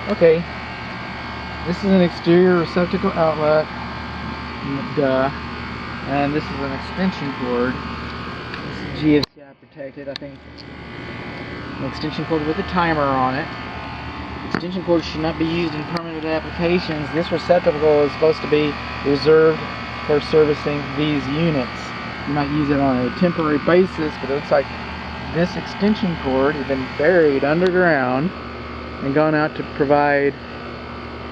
Okay, this is an exterior receptacle outlet, duh, and this is an extension cord. This is GFCI protected, I think. An extension cord with a timer on it. Extension cords should not be used in permanent applications. This receptacle is supposed to be reserved for servicing these units. You might use it on a temporary basis, but it looks like this extension cord has been buried underground and gone out to provide,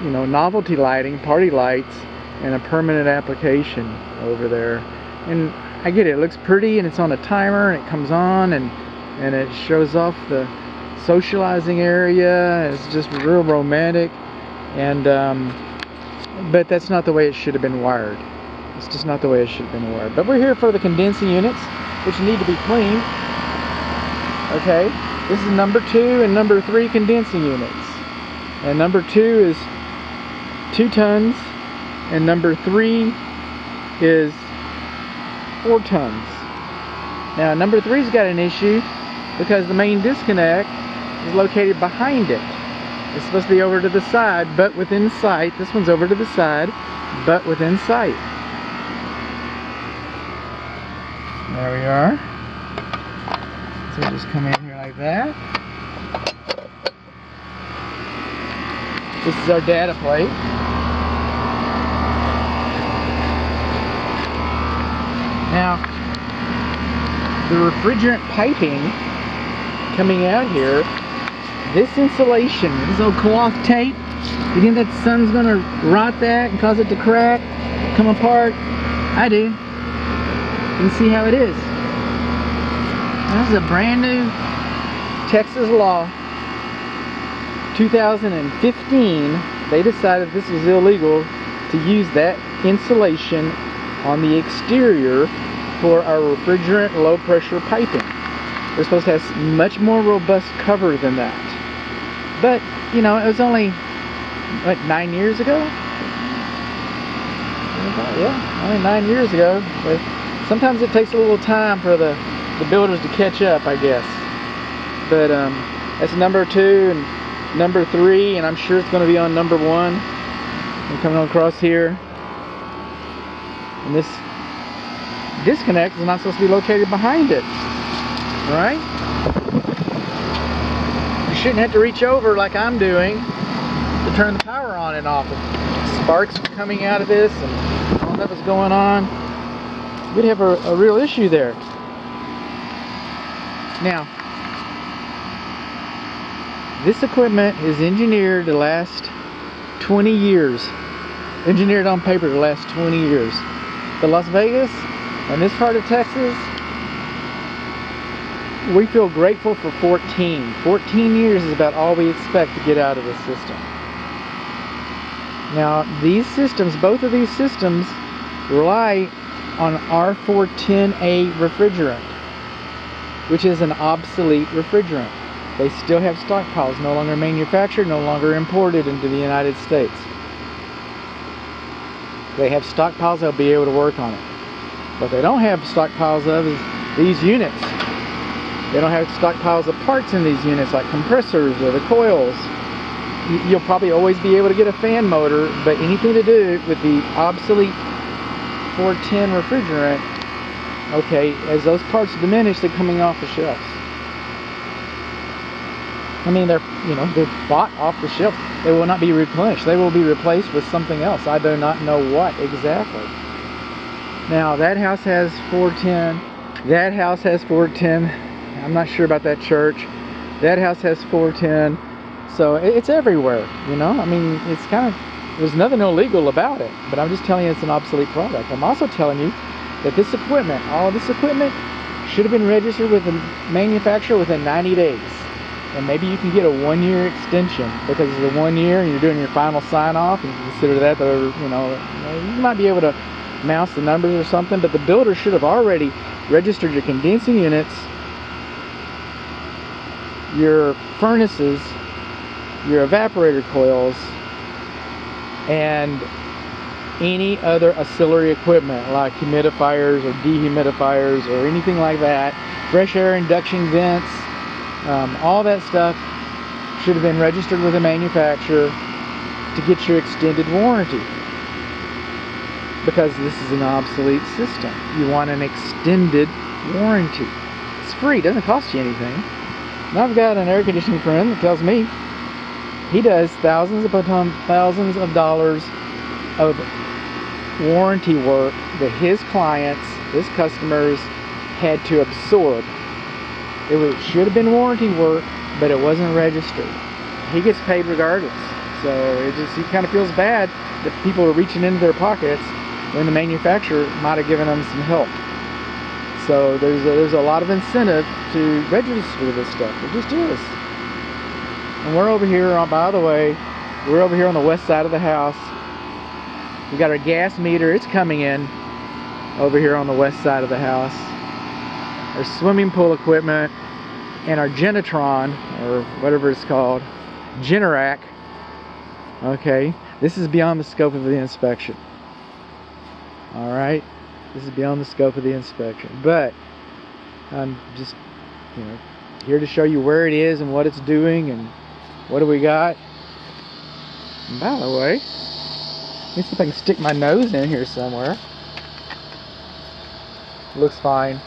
you know, novelty lighting, party lights, and a permanent application over there. And I get it, it looks pretty and it's on a timer and it comes on and it shows off the socializing area. It's just real romantic, and but that's not the way it should have been wired. It's just not the way it should have been wired. But we're here for the condensing units, which need to be cleaned. Okay, this is number 2 and number 3 condensing units, and number 2 is 2 tons and number 3 is 4 tons. Now number 3's got an issue because the main disconnect is located behind it. It's supposed to be over to the side, but within sight. This one's over to the side, but within sight. There we are. So just come in here like that. This is our data plate. Now, the refrigerant piping coming out here, this insulation, this old cloth tape, you think that the sun's gonna rot that and cause it to crack, come apart? I do. You can see how it is. This is a brand new Texas law. 2015, they decided this was illegal to use that insulation on the exterior for our refrigerant low pressure piping. We're supposed to have much more robust cover than that. But, you know, it was only, what, 9 years ago? Yeah, only 9 years ago. But sometimes it takes a little time for the builders to catch up, I guess. But that's number 2 and number 3, and I'm sure it's going to be on number 1. I'm coming across here. And this disconnect is not supposed to be located behind it. Right? You shouldn't have to reach over like I'm doing to turn the power on and off. If sparks were coming out of this and all that was going on, we'd have a real issue there. Now, this equipment is engineered to last 20 years. Engineered on paper to last 20 years. But Las Vegas and this part of Texas, we feel grateful for 14. 14 years is about all we expect to get out of the system. Now, these systems, both of these systems, rely on R410A refrigerant, which is an obsolete refrigerant. They still have stockpiles, no longer manufactured, no longer imported into the United States. They have stockpiles, they'll be able to work on it. What they don't have stockpiles of is these units. They don't have stockpiles of parts in these units like compressors or the coils. You'll probably always be able to get a fan motor, but anything to do with the obsolete 410 refrigerant, okay, as those parts diminish, they're coming off the shelves. I mean, they're bought off the shelf. They will not be replenished. They will be replaced with something else. I do not know what exactly. Now, that house has 410. That house has 410. I'm not sure about that church. That house has 410. So it's everywhere, you know. I mean, it's kind of, there's nothing illegal about it, but I'm just telling you it's an obsolete product. I'm also telling you that this equipment, all of this equipment, should have been registered with the manufacturer within 90 days. And maybe you can get a 1-year extension because it's a 1 year and you're doing your final sign-off, and you consider that, you might be able to mouse the numbers or something, but the builder should have already registered your condensing units, your furnaces, your evaporator coils, and any other auxiliary equipment like humidifiers or dehumidifiers or anything like that, fresh air induction vents, all that stuff should have been registered with the manufacturer to get your extended warranty, because this is an obsolete system. You want an extended warranty. It's free, doesn't cost you anything. And I've got an air conditioning friend that tells me he does thousands upon thousands of dollars of warranty work that his clients, his customers, had to absorb. It should have been warranty work, but it wasn't registered. He gets paid regardless. So he kind of feels bad that people are reaching into their pockets when the manufacturer might have given them some help. So there's a lot of incentive to register this stuff. It just is. And we're over here, by the way, we're over here on the west side of the house. We got our gas meter. It's coming in over here on the west side of the house. Our swimming pool equipment and our Genetron, or whatever it's called, Generac. Okay, this is beyond the scope of the inspection. Alright, this is beyond the scope of the inspection. But I'm just, here to show you where it is and what it's doing and what do we got. And by the way, let me see if I can stick my nose in here somewhere. Looks fine.